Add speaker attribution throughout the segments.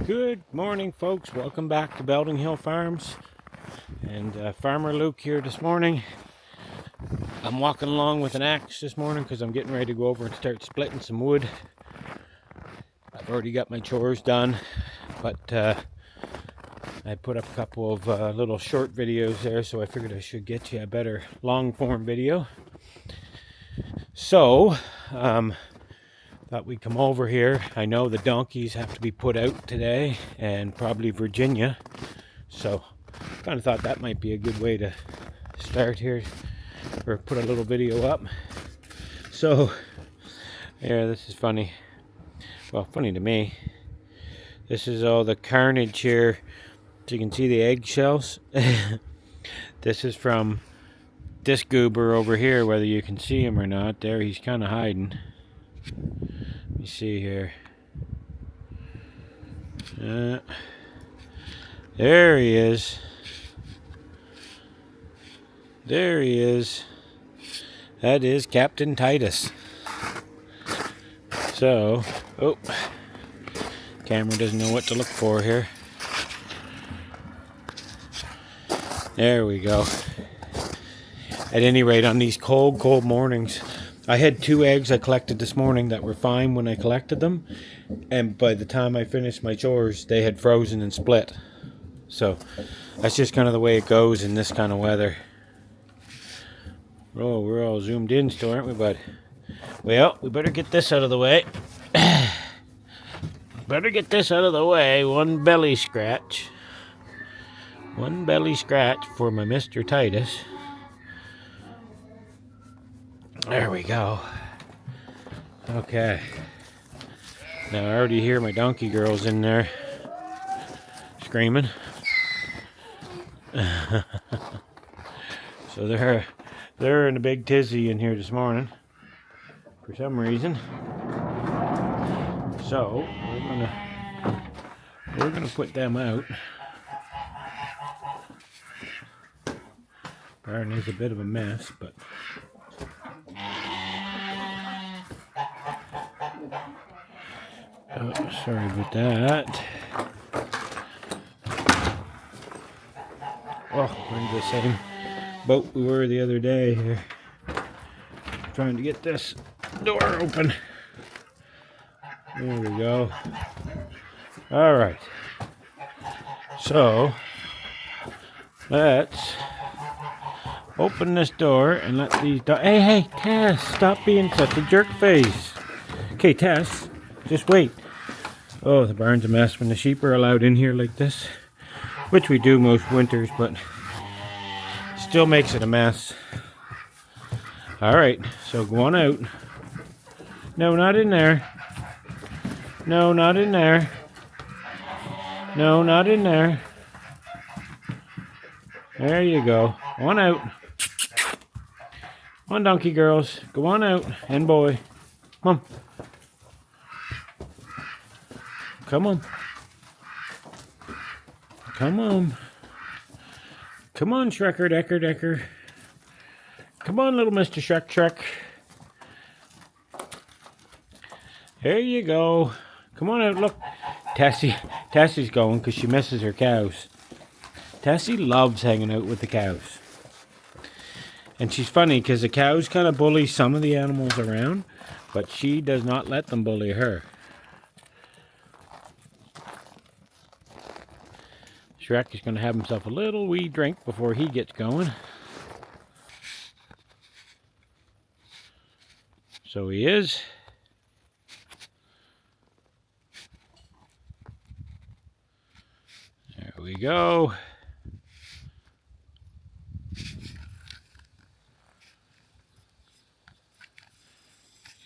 Speaker 1: Good morning, folks. Welcome back to Belding Hill Farms. And Farmer Luke here this morning. I'm walking along with an axe this morning because I'm getting ready to go over and start splitting some wood. I've already got my chores done, but I put up a couple of little short videos there, so I figured I should get you a better long form video. So, thought we'd come over here. I know the donkeys have to be put out today, and probably Virginia. So, kind of thought that might be a good way to start here, or put a little video up. So, yeah, this is funny. Well, funny to me. This is all the carnage here. So you can see the eggshells. This is from this goober over here, whether you can see him or not. There, he's kind of hiding. Let me see here. There he is. There he is. That is Captain Titus. So, oh, camera doesn't know what to look for here. There we go. At any rate, on these cold mornings, I had 2 eggs I collected this morning that were fine when I collected them, and by the time I finished my chores, they had frozen and split. So that's just kind of the way it goes in this kind of weather. Oh, we're all zoomed in still, aren't we, bud? Well, we better get this out of the way. Better get this out of the way. One belly scratch. One belly scratch for my Mr. Titus. There we go. Okay. Now I already hear my donkey girls in there screaming. So they're in a big tizzy in here this morning for some reason. So we're gonna put them out. Barn is a bit of a mess, but oh, sorry about that. Oh, we're in the same boat we were the other day here. Trying to get this door open. There we go. All right. So, let's open this door and let these Hey, Tess, stop being such a jerk face. Okay, Tess, just wait. Oh, the barn's a mess when the sheep are allowed in here like this, which we do most winters, but still makes it a mess. All right, so go on out. No, not in there. No, not in there. No, not in there. There you go. Go on out. Come on, donkey girls. Go on out. And boy. Come on. Come on. Come on. Come on, Shrekker, Decker. Come on, little Mr. Shrek. There you go. Come on out, look. Tessie's going because she misses her cows. Tessie loves hanging out with the cows. And she's funny because the cows kind of bully some of the animals around, but she does not let them bully her. Shrek is going to have himself a little wee drink before he gets going. So he is. There we go.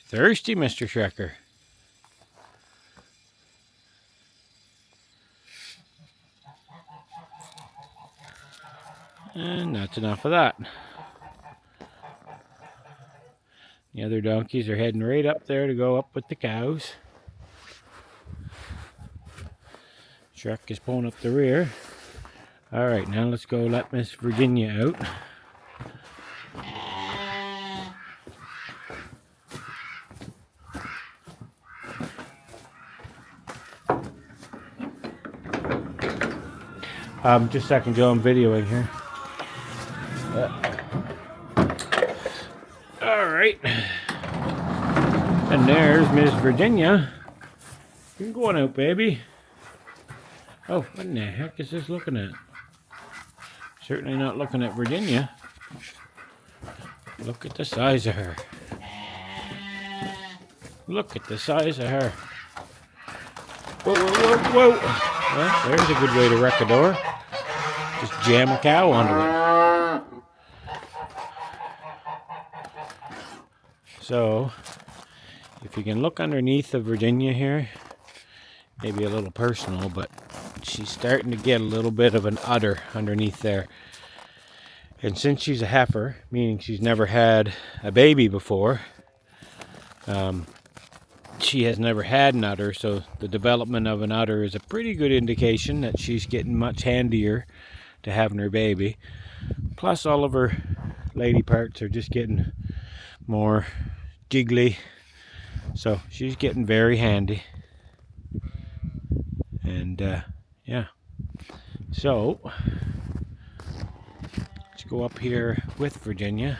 Speaker 1: Thirsty, Mr. Shrekker. And that's enough of that. The other donkeys are heading right up there to go up with the cows. Shrek is pulling up the rear. Alright, now let's go let Miss Virginia out. Just a second, Joe. I'm videoing here. All right. And there's Miss Virginia. You going out, baby? Oh, what in the heck is this looking at? Certainly not looking at Virginia. Look at the size of her. Look at the size of her. Whoa, whoa, whoa, whoa. Well, there's a good way to wreck a door. Just jam a cow under it. So, if you can look underneath of Virginia here, maybe a little personal, but she's starting to get a little bit of an udder underneath there. And since she's a heifer, meaning she's never had a baby before, she has never had an udder, so the development of an udder is a pretty good indication that she's getting much handier to having her baby. Plus all of her lady parts are just getting more jiggly, so she's getting very handy. And yeah, so let's go up here with Virginia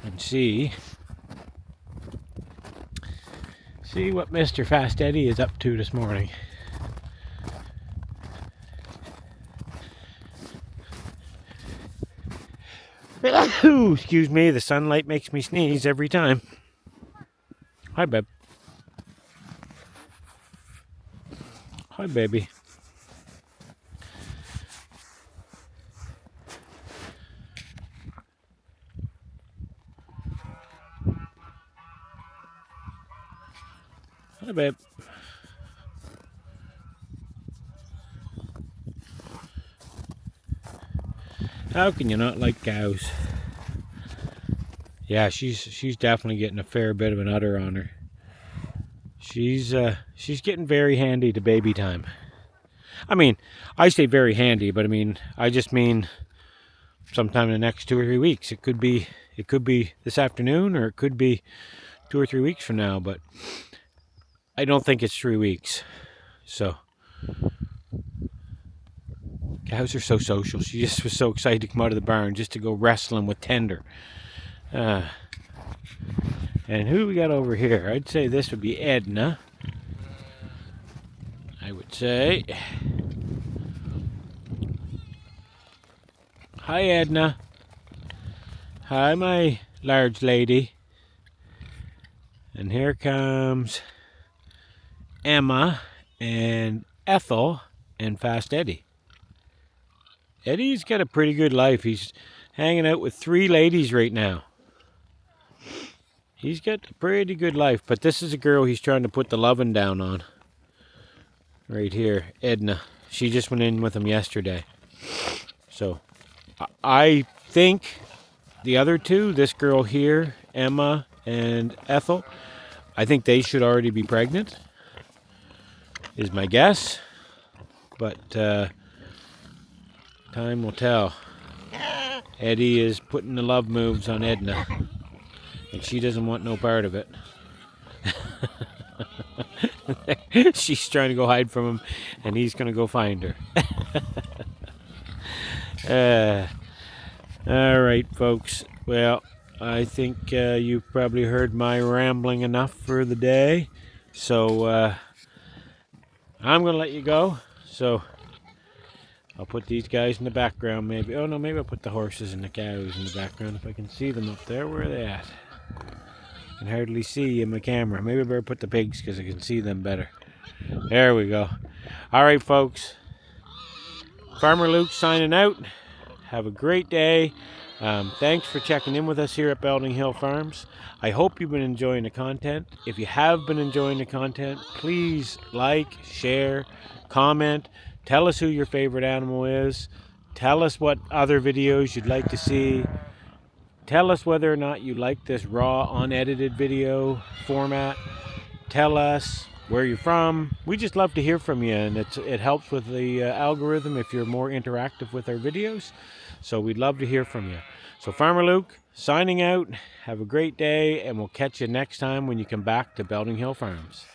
Speaker 1: and see what Mr. Fast Eddie is up to this morning. Ooh, excuse me, the sunlight makes me sneeze every time. Hi, babe. Hi, baby. Hi, babe. How can you not like cows? Yeah, she's definitely getting a fair bit of an udder on her. She's getting very handy to baby time. I mean, I say very handy, but I just mean sometime in the next 2 or 3 weeks. It could be this afternoon, or it could be 2 or 3 weeks from now, but I don't think it's 3 weeks. So cows are so social. She just was so excited to come out of the barn just to go wrestling with Tender. And who we got over here? I'd say this would be Edna. I would say. Hi, Edna. Hi, my large lady. And here comes Emma and Ethel and Fast Eddie. Eddie's got a pretty good life. He's hanging out with 3 ladies right now. He's got a pretty good life, but this is a girl he's trying to put the loving down on. Right here, Edna. She just went in with him yesterday. So, I think the other 2, this girl here, Emma and Ethel, I think they should already be pregnant, is my guess. But, time will tell. Eddie is putting the love moves on Edna, and she doesn't want no part of it. She's trying to go hide from him, and he's going to go find her. All right, folks. Well, I think you've probably heard my rambling enough for the day. So I'm going to let you go. So I'll put these guys in the background maybe. Oh, no, maybe I'll put the horses and the cows in the background if I can see them up there. Where are they at? I can hardly see in my camera. Maybe I better put the pigs because I can see them better. There we go. All right, folks. Farmer Luke signing out. Have a great day. Thanks for checking in with us here at Belding Hill Farms. I hope you've been enjoying the content. If you have been enjoying the content, please like, share, comment. Tell us who your favorite animal is. Tell us what other videos you'd like to see. Tell us whether or not you like this raw, unedited video format. Tell us where you're from. We just love to hear from you, and it helps with the algorithm if you're more interactive with our videos. So we'd love to hear from you. So Farmer Luke, signing out. Have a great day, and we'll catch you next time when you come back to Belding Hill Farms.